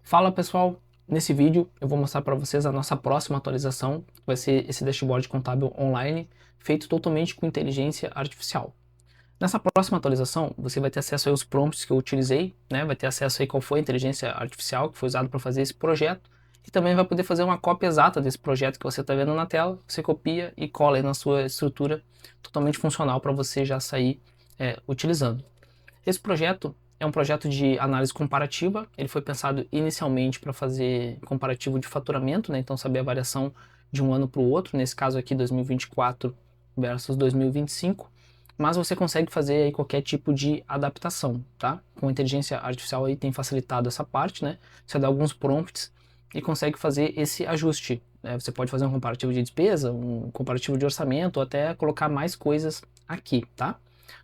Fala pessoal, nesse vídeo eu vou mostrar para vocês a nossa próxima atualização, que vai ser esse dashboard contábil online, feito totalmente com inteligência artificial. Nessa próxima atualização, você vai ter acesso aos prompts que eu utilizei, né? Vai ter acesso aí qual foi a inteligência artificial que foi usada para fazer esse projeto, e também vai poder fazer uma cópia exata desse projeto que você está vendo na tela, você copia e cola aí na sua estrutura totalmente funcional para você já sair utilizando. Esse projeto é um projeto de análise comparativa. Ele foi pensado inicialmente para fazer comparativo de faturamento, né? Então saber a variação de um ano para o outro, nesse caso aqui 2024 versus 2025, mas você consegue fazer aí qualquer tipo de adaptação, tá? Com a inteligência artificial aí tem facilitado essa parte, né? Você dá alguns prompts e consegue fazer esse ajuste, né? Você pode fazer um comparativo de despesa, um comparativo de orçamento, ou até colocar mais coisas aqui, tá?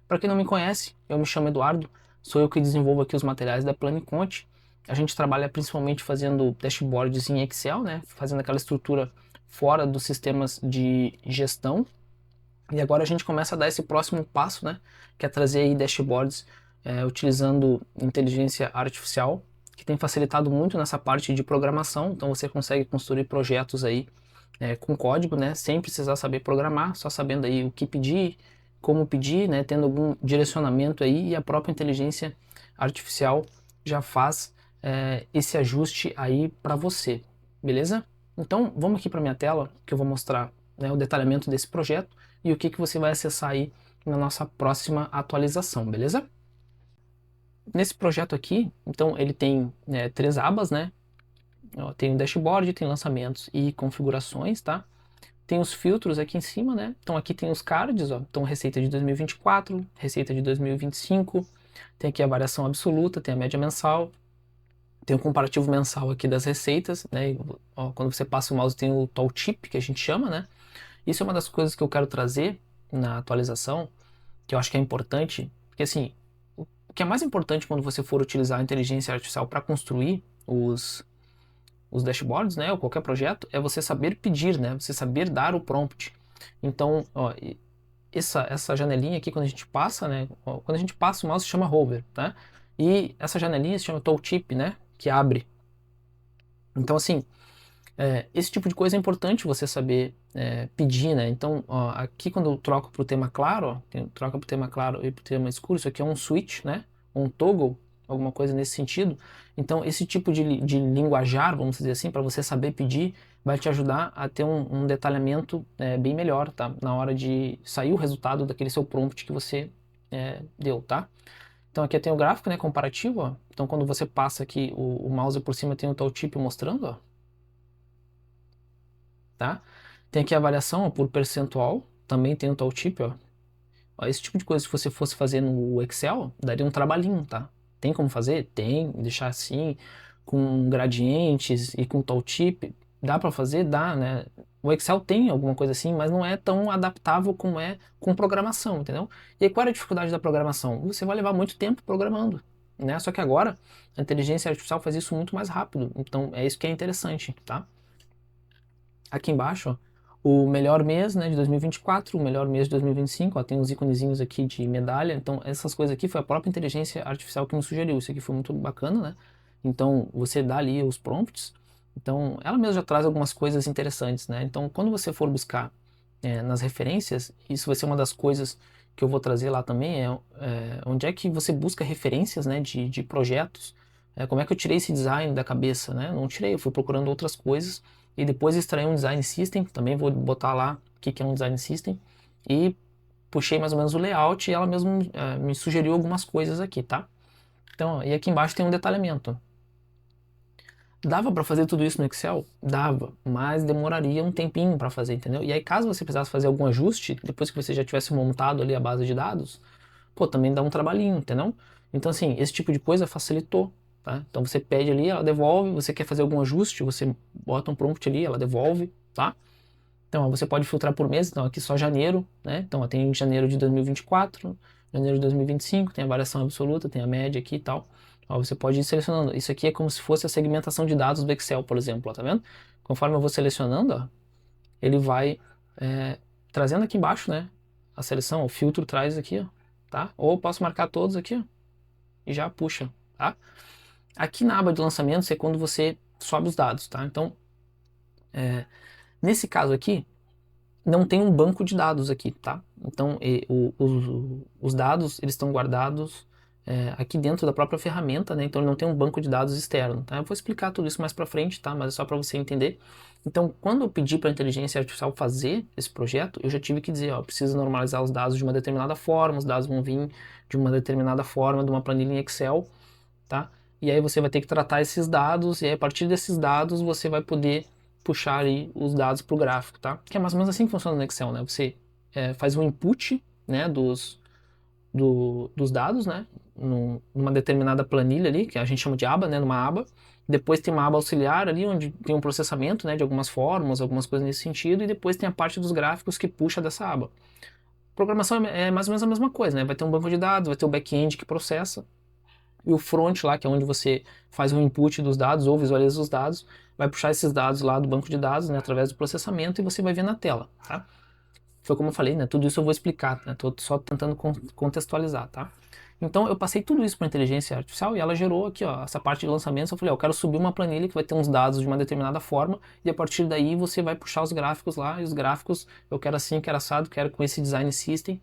Para quem não me conhece, eu me chamo Eduardo, sou eu que desenvolvo aqui os materiais da Planiconte. A gente trabalha principalmente fazendo dashboards em Excel, né? Fazendo aquela estrutura fora dos sistemas de gestão. E agora a gente começa a dar esse próximo passo, né? Que é trazer aí dashboards utilizando inteligência artificial, que tem facilitado muito nessa parte de programação. Então você consegue construir projetos aí com código, né? Sem precisar saber programar, só sabendo aí o que pedir, como pedir, né? Tendo algum direcionamento aí, e a própria inteligência artificial já faz esse ajuste aí para você, beleza? Então vamos aqui para minha tela que eu vou mostrar, né, o detalhamento desse projeto e o que você vai acessar aí na nossa próxima atualização, beleza? Nesse projeto aqui, então ele tem três abas, né? Ó, tem o dashboard, tem lançamentos e configurações, tá? Tem os filtros aqui em cima, né? Então aqui tem os cards, ó. Então receita de 2024, receita de 2025, tem aqui a variação absoluta, tem a média mensal, tem o comparativo mensal aqui das receitas, né? Ó, quando você passa o mouse tem o tooltip, que a gente chama, né? Isso é uma das coisas que eu quero trazer na atualização, que eu acho que é importante, porque assim, o que é mais importante quando você for utilizar a inteligência artificial para construir os dashboards, né, ou qualquer projeto, é você saber pedir, né, você saber dar o prompt. Então, ó, essa janelinha aqui, quando a gente passa, né, ó, quando a gente passa o mouse se chama hover, tá? E essa janelinha se chama tooltip, né, que abre. Então, assim, esse tipo de coisa é importante você saber pedir, né? Então, ó, aqui quando eu troco para o tema claro, ó, troca para o tema claro e para o tema escuro, isso aqui é um switch, né? Um toggle, alguma coisa nesse sentido. Então, esse tipo de linguajar, vamos dizer assim, para você saber pedir, vai te ajudar a ter um detalhamento bem melhor, tá? Na hora de sair o resultado daquele seu prompt que você deu, tá? Então aqui tem o gráfico, né, comparativo, ó. Então quando você passa aqui o mouse por cima tem o tooltip mostrando, ó, tá? Tem aqui a variação ó, por percentual, também tem o tooltip, ó. Ó. Esse tipo de coisa, se você fosse fazer no Excel, daria um trabalhinho, tá? Tem como fazer? Tem, deixar assim, com gradientes e com tooltip, dá para fazer? Dá, né? O Excel tem alguma coisa assim, mas não é tão adaptável como é com programação, entendeu? E aí, qual é a dificuldade da programação? Você vai levar muito tempo programando, né? Só que agora a inteligência artificial faz isso muito mais rápido, então é isso que é interessante, tá? Aqui embaixo, ó, o melhor mês, né, de 2024, o melhor mês de 2025, ó, tem uns íconezinhos aqui de medalha. Então, essas coisas aqui foi a própria inteligência artificial que me sugeriu. Isso aqui foi muito bacana, né? Então, você dá ali os prompts. Então, ela mesma já traz algumas coisas interessantes, né? Então, quando você for buscar nas referências, isso vai ser uma das coisas que eu vou trazer lá também, onde é que você busca referências, né, de projetos. Como é que eu tirei esse design da cabeça, né? Não tirei, eu fui procurando outras coisas e depois extraí um design system, também vou botar lá o que é um design system, e puxei mais ou menos o layout e ela mesmo me sugeriu algumas coisas aqui, tá? Então, e aqui embaixo tem um detalhamento. Dava para fazer tudo isso no Excel? Dava, mas demoraria um tempinho para fazer, entendeu? E aí, caso você precisasse fazer algum ajuste, depois que você já tivesse montado ali a base de dados, pô, também dá um trabalhinho, entendeu? Então, assim, esse tipo de coisa facilitou, tá? Então você pede ali, ela devolve, você quer fazer algum ajuste, você bota um prompt ali, ela devolve, tá? Então, ó, você pode filtrar por mês, então aqui só janeiro, né? Então, ó, tem janeiro de 2024, janeiro de 2025, tem a variação absoluta, tem a média aqui e tal. Ó, você pode ir selecionando. Isso aqui é como se fosse a segmentação de dados do Excel, por exemplo, ó, tá vendo? Conforme eu vou selecionando, ó, ele vai trazendo aqui embaixo, né? A seleção, o filtro traz aqui, ó, tá? Ou eu posso marcar todos aqui, ó, e já puxa, tá? Aqui na aba de lançamentos é quando você sobe os dados, tá? Então, nesse caso aqui, não tem um banco de dados aqui, tá? Então, os dados, eles estão guardados aqui dentro da própria ferramenta, né? Então, ele não tem um banco de dados externo, tá? Eu vou explicar tudo isso mais pra frente, tá? Mas é só para você entender. Então, quando eu pedi para a inteligência artificial fazer esse projeto, eu já tive que dizer, ó, preciso normalizar os dados de uma determinada forma, os dados vão vir de uma determinada forma, de uma planilha em Excel, tá? E aí você vai ter que tratar esses dados, e aí a partir desses dados você vai poder puxar aí os dados para o gráfico, tá? Que é mais ou menos assim que funciona no Excel, né? Você faz um input, né, dos dados, né, numa determinada planilha ali, que a gente chama de aba, né, numa aba. Depois tem uma aba auxiliar ali, onde tem um processamento, né, de algumas fórmulas, algumas coisas nesse sentido, e depois tem a parte dos gráficos que puxa dessa aba. Programação é mais ou menos a mesma coisa, né? Vai ter um banco de dados, vai ter o back-end que processa, e o front lá, que é onde você faz o input dos dados ou visualiza os dados, vai puxar esses dados lá do banco de dados, né, através do processamento, e você vai ver na tela, tá? Foi como eu falei, né? Tudo isso eu vou explicar, né? Tô só tentando contextualizar, tá? Então eu passei tudo isso para a inteligência artificial e ela gerou aqui, ó, essa parte de lançamentos. Eu falei, ó, eu quero subir uma planilha que vai ter uns dados de uma determinada forma e a partir daí você vai puxar os gráficos lá e os gráficos eu quero assim, quero assado, quero com esse design system.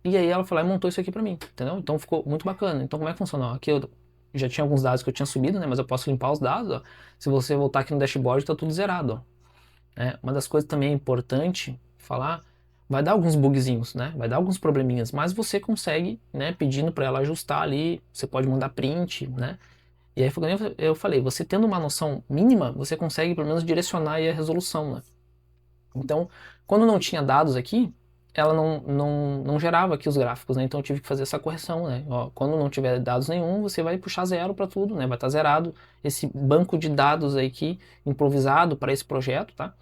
E aí ela falou e montou isso aqui para mim, entendeu? Então ficou muito bacana. Então como é que funciona? Ó, aqui eu já tinha alguns dados que eu tinha subido, né? Mas eu posso limpar os dados, ó. Se você voltar aqui no dashboard, tá tudo zerado, ó. Uma das coisas também é importante falar, vai dar alguns bugzinhos, né? Vai dar alguns probleminhas, mas você consegue, né, pedindo para ela ajustar ali, você pode mandar print, né? E aí eu falei, você tendo uma noção mínima, você consegue pelo menos direcionar aí a resolução, né? Então, quando não tinha dados aqui, ela não gerava aqui os gráficos, né? Então eu tive que fazer essa correção, né? Ó, quando não tiver dados nenhum, você vai puxar zero para tudo, né? Vai estar zerado esse banco de dados aí aqui, improvisado para esse projeto, tá?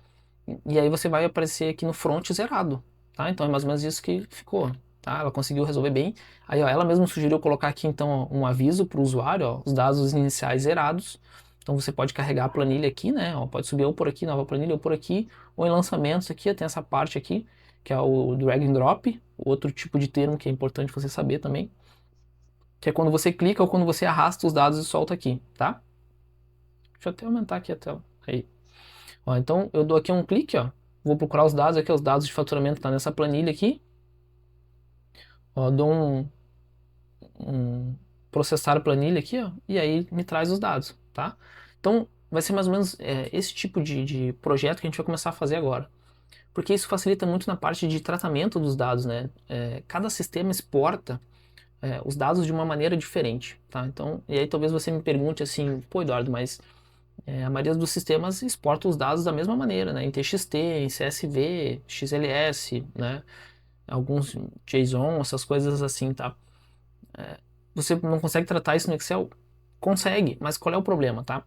E aí você vai aparecer aqui no front zerado, tá? Então é mais ou menos isso que ficou, tá? Ela conseguiu resolver bem. Aí, ó, ela mesma sugeriu colocar aqui então um aviso para o usuário, ó, os dados iniciais zerados. Então você pode carregar a planilha aqui, né? Ó, pode subir ou por aqui, nova planilha, ou por aqui, ou em lançamentos aqui, tem essa parte aqui, que é o drag and drop, outro tipo de termo que é importante você saber também, que é quando você clica ou quando você arrasta os dados e solta aqui, tá? Deixa eu até aumentar aqui a tela. Aí. Ó, então eu dou aqui um clique, ó, vou procurar os dados aqui, os dados de faturamento tá nessa planilha aqui. Ó, dou um processar a planilha aqui, ó, e aí me traz os dados, tá? Então vai ser mais ou menos esse tipo de projeto que a gente vai começar a fazer agora. Porque isso facilita muito na parte de tratamento dos dados, né? Cada sistema exporta os dados de uma maneira diferente, tá? Então, e aí talvez você me pergunte assim, pô, Eduardo, mas a maioria dos sistemas exporta os dados da mesma maneira, né? Em TXT, em CSV, XLS, né? Alguns JSON, essas coisas assim, tá? Você não consegue tratar isso no Excel? Consegue, mas qual é o problema, tá?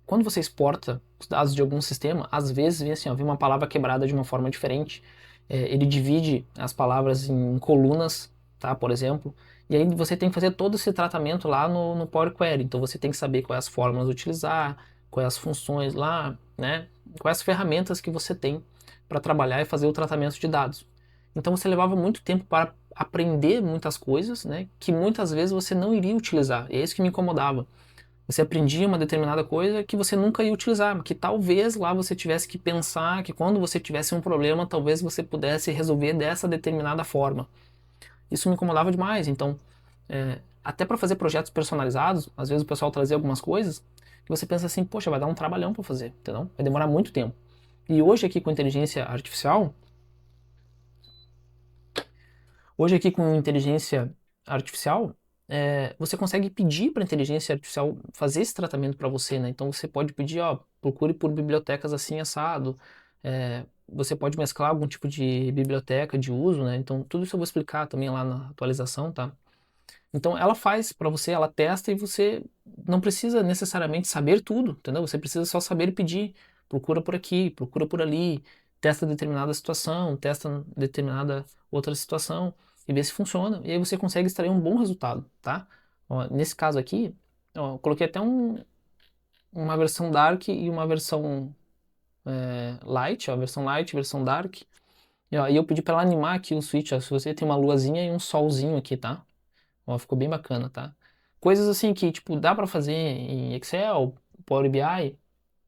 Quando você exporta os dados de algum sistema, às vezes vem assim, ó, vem uma palavra quebrada de uma forma diferente. Ele divide as palavras em colunas, tá? Por exemplo. E aí você tem que fazer todo esse tratamento lá no Power Query. Então você tem que saber quais as fórmulas utilizar, quais as funções lá, né? Quais as ferramentas que você tem para trabalhar e fazer o tratamento de dados. Então você levava muito tempo para aprender muitas coisas, né? Que muitas vezes você não iria utilizar. E é isso que me incomodava. Você aprendia uma determinada coisa que você nunca ia utilizar, que talvez lá você tivesse que pensar que quando você tivesse um problema, talvez você pudesse resolver dessa determinada forma. Isso me incomodava demais. Então, até para fazer projetos personalizados, às vezes o pessoal trazia algumas coisas que você pensa assim, poxa, vai dar um trabalhão para fazer, entendeu? Vai demorar muito tempo. E hoje aqui com inteligência artificial, você consegue pedir para a inteligência artificial fazer esse tratamento para você, né? Então você pode pedir, ó, procure por bibliotecas assim assado. Você pode mesclar algum tipo de biblioteca de uso, né? Então tudo isso eu vou explicar também lá na atualização, tá? Então ela faz para você, ela testa e você não precisa necessariamente saber tudo, entendeu? Você precisa só saber pedir. Procura por aqui, procura por ali, testa determinada situação, testa determinada outra situação e vê se funciona. E aí você consegue extrair um bom resultado, tá? Ó, nesse caso aqui, ó, eu coloquei até uma versão Dark e uma versão Light, ó, versão Light, versão Dark. E, ó, e eu pedi para ela animar aqui o switch, ó, se você tem uma luazinha e um solzinho aqui, tá? Ó, ficou bem bacana, tá? Coisas assim que, tipo, dá para fazer em Excel, Power BI,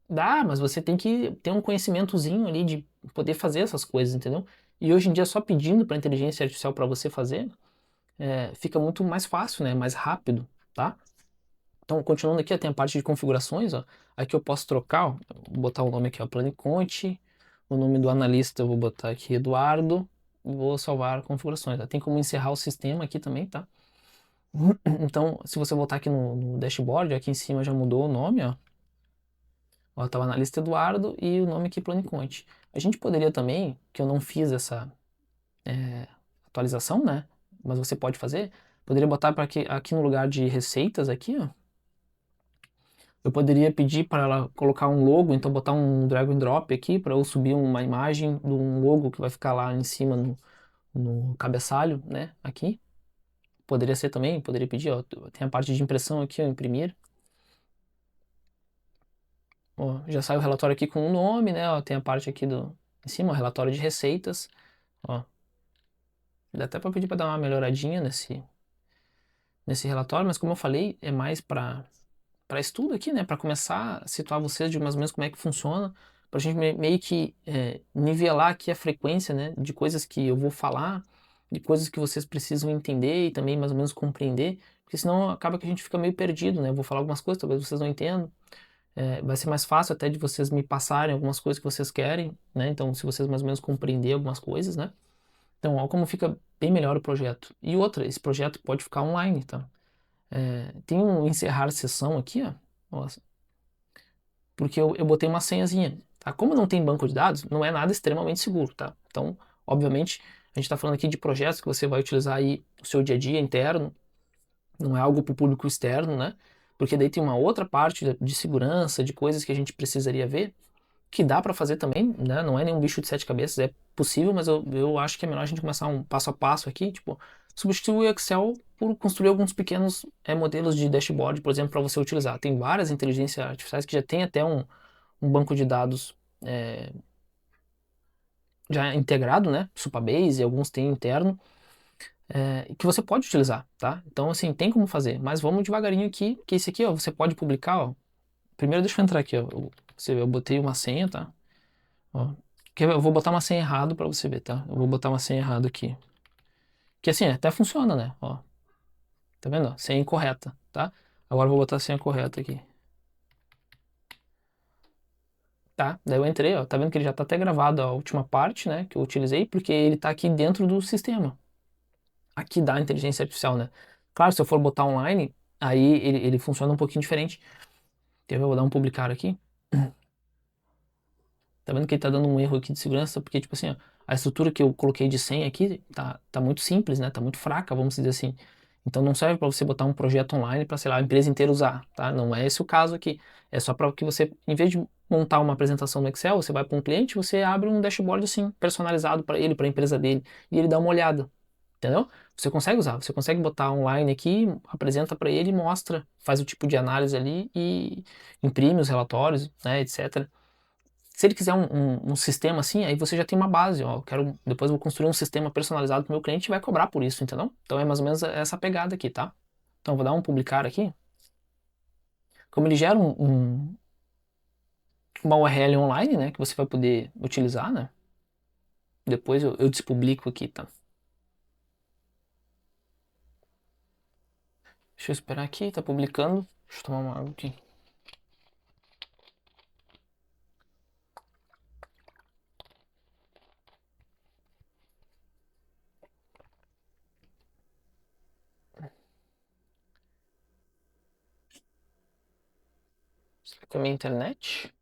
dá, mas você tem que ter um conhecimentozinho ali de poder fazer essas coisas, entendeu? E hoje em dia, só pedindo para inteligência artificial para você fazer, fica muito mais fácil, né? Mais rápido, tá? Então, continuando aqui, ó, tem a parte de configurações, ó. Aqui eu posso trocar, ó, vou botar o nome aqui, ó, Planiconte, o nome do analista eu vou botar aqui Eduardo, e vou salvar configurações, ó. Tem como encerrar o sistema aqui também, tá? Então, se você voltar aqui no dashboard, aqui em cima já mudou o nome, ó. Ó, tá o analista Eduardo e o nome aqui Planiconte. A gente poderia também, que eu não fiz essa atualização, né? Mas você pode fazer, poderia botar para aqui no lugar de receitas aqui, ó. Eu poderia pedir para ela colocar um logo, então botar um drag and drop aqui para eu subir uma imagem de um logo que vai ficar lá em cima no cabeçalho, né? Aqui. Poderia ser também, poderia pedir, ó. Tem a parte de impressão aqui, ó, imprimir. Ó, já sai o relatório aqui com o nome, né? Ó, tem a parte aqui em cima, ó, relatório de receitas. Ó, dá até para pedir para dar uma melhoradinha nesse relatório, mas como eu falei, é mais para estudo aqui, né? Para começar a situar vocês de mais ou menos como é que funciona, para a gente meio que nivelar aqui a frequência, né? De coisas que eu vou falar, de coisas que vocês precisam entender e também mais ou menos compreender, porque senão acaba que a gente fica meio perdido, né? Eu vou falar algumas coisas, talvez vocês não entendam. Vai ser mais fácil até de vocês me passarem algumas coisas que vocês querem, né? Então, se vocês mais ou menos compreender algumas coisas, né? Então, olha como fica bem melhor o projeto. E outra, esse projeto pode ficar online, tá? Tem um encerrar sessão aqui, ó. Nossa, porque eu botei uma senhazinha, tá? Como não tem banco de dados, não é nada extremamente seguro, tá? Então, obviamente, a gente está falando aqui de projetos que você vai utilizar aí no seu dia a dia interno, não é algo para o público externo, né? Porque daí tem uma outra parte de segurança, de coisas que a gente precisaria ver, que dá para fazer também, né? Não é nenhum bicho de sete cabeças, é possível, mas eu acho que é melhor a gente começar um passo a passo aqui, tipo, substituir o Excel por construir alguns pequenos modelos de dashboard, por exemplo, para você utilizar. Tem várias inteligências artificiais que já tem até um banco de dados já integrado, né? Supabase, alguns têm interno, que você pode utilizar, tá? Então, assim, tem como fazer, mas vamos devagarinho aqui, que esse aqui, ó, você pode publicar, ó. Primeiro deixa eu entrar aqui, ó. Você vê, eu botei uma senha, tá? Ó, eu vou botar uma senha errado para você ver, tá? Eu vou botar uma senha errada aqui. Que assim, até funciona, né? Ó, tá vendo? Senha incorreta, tá? Agora eu vou botar a senha correta aqui. Tá, daí eu entrei, ó, tá vendo que ele já tá até gravado a última parte, né, que eu utilizei, porque ele tá aqui dentro do sistema, aqui da inteligência artificial, né. Claro, se eu for botar online, aí ele funciona um pouquinho diferente. Quer ver? Eu vou dar um publicar aqui. Tá vendo que ele tá dando um erro aqui de segurança, porque, tipo assim, ó, a estrutura que eu coloquei de senha aqui tá muito simples, né, tá muito fraca, vamos dizer assim. Então não serve para você botar um projeto online para, sei lá, a empresa inteira usar, tá? Não é esse o caso aqui. É só para que você, em vez de montar uma apresentação no Excel, você vai para um cliente, você abre um dashboard assim, personalizado para ele, para a empresa dele, e ele dá uma olhada, entendeu? Você consegue usar, você consegue botar online aqui, apresenta para ele, mostra, faz o tipo de análise ali e imprime os relatórios, né, etc. Se ele quiser um sistema assim, aí você já tem uma base, ó, depois eu vou construir um sistema personalizado para o meu cliente e vai cobrar por isso, entendeu? Então é mais ou menos essa pegada aqui, tá? Então eu vou dar um publicar aqui. Como ele gera uma URL online, né, que você vai poder utilizar, né? Depois eu despublico aqui, tá? Deixa eu esperar aqui, tá publicando. Deixa eu tomar uma água aqui. Será que é a minha internet?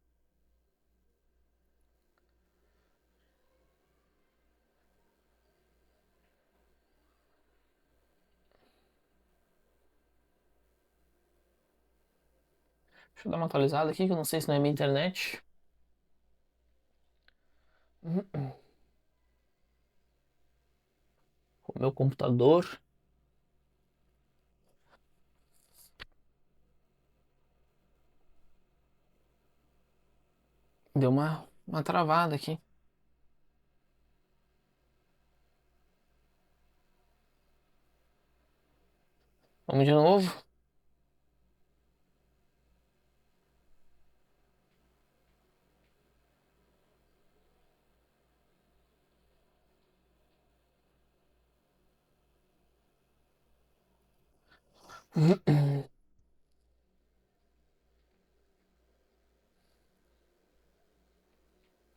Deixa eu dar uma atualizada aqui, que eu não sei se não é minha internet. O meu computador deu uma travada aqui. Vamos de novo.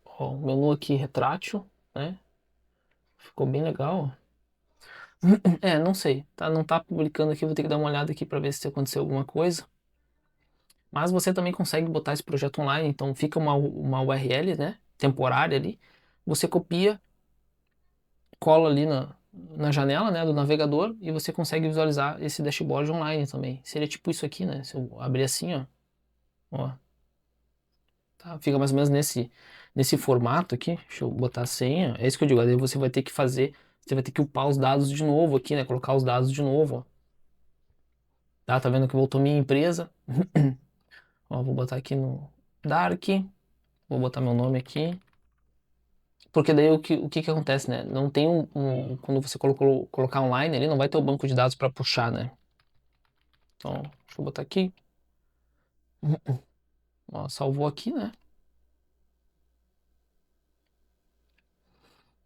Ó, o menu aqui retrátil, né? Ficou bem legal. É, não sei, tá? Não tá publicando aqui, vou ter que dar uma olhada aqui para ver se aconteceu alguma coisa. Mas você também consegue botar esse projeto online, então fica uma URL, né? Temporária ali. Você copia, cola ali na janela, né, do navegador e você consegue visualizar esse dashboard online também. Seria tipo isso aqui, né? Se eu abrir assim, ó, tá? Fica mais ou menos nesse formato aqui. Deixa eu botar a senha. É isso que eu digo. Aí você vai ter que fazer, você vai ter que upar os dados de novo aqui, né? Colocar os dados de novo, ó. Tá vendo que voltou minha empresa? Ó, vou botar aqui no Dark. Vou botar meu nome aqui. Porque daí o que acontece, né? Não tem quando você colocar online ali, não vai ter o banco de dados para puxar, né? Então, deixa eu botar aqui. Ó, salvou aqui, né?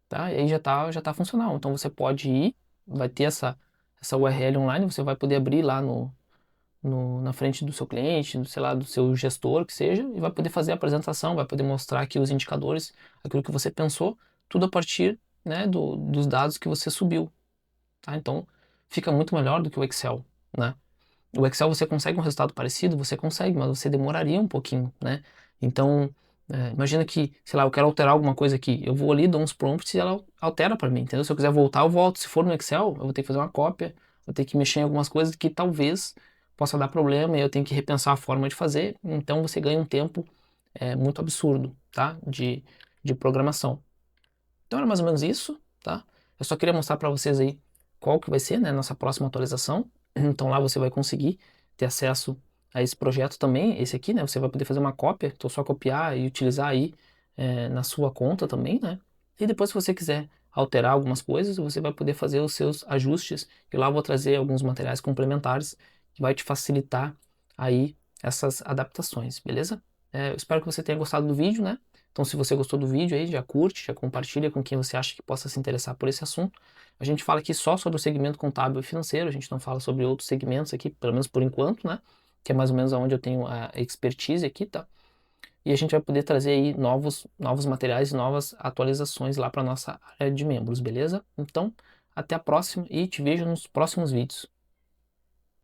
Tá? E aí já tá funcional. Então você pode ir, vai ter essa URL online, você vai poder abrir lá na frente do seu cliente, sei lá, do seu gestor, que seja, e vai poder fazer a apresentação, vai poder mostrar aqui os indicadores, aquilo que você pensou, tudo a partir, né, dos dados que você subiu, tá? Então fica muito melhor do que o Excel, né? O Excel você consegue um resultado parecido? Você consegue, mas você demoraria um pouquinho, né? Então, imagina que, sei lá, eu quero alterar alguma coisa aqui. Eu vou ali, dou uns prompts e ela altera para mim, entendeu? Se eu quiser voltar, eu volto. Se for no Excel, eu vou ter que fazer uma cópia, vou ter que mexer em algumas coisas que talvez possa dar problema e eu tenho que repensar a forma de fazer. Então, você ganha um tempo muito absurdo, tá? De programação. Então, era mais ou menos isso, tá? Eu só queria mostrar para vocês aí qual que vai ser, né, nossa próxima atualização. Então lá você vai conseguir ter acesso a esse projeto também, esse aqui, né? Você vai poder fazer uma cópia, então só copiar e utilizar aí na sua conta também, né? E depois se você quiser alterar algumas coisas, você vai poder fazer os seus ajustes. E lá eu vou trazer alguns materiais complementares que vai te facilitar aí essas adaptações, beleza? Eu espero que você tenha gostado do vídeo, né? Então, se você gostou do vídeo aí, já curte, já compartilha com quem você acha que possa se interessar por esse assunto. A gente fala aqui só sobre o segmento contábil e financeiro, a gente não fala sobre outros segmentos aqui, pelo menos por enquanto, né? Que é mais ou menos onde eu tenho a expertise aqui, tá? E a gente vai poder trazer aí novos materiais e novas atualizações lá para nossa área de membros, beleza? Então, até a próxima e te vejo nos próximos vídeos.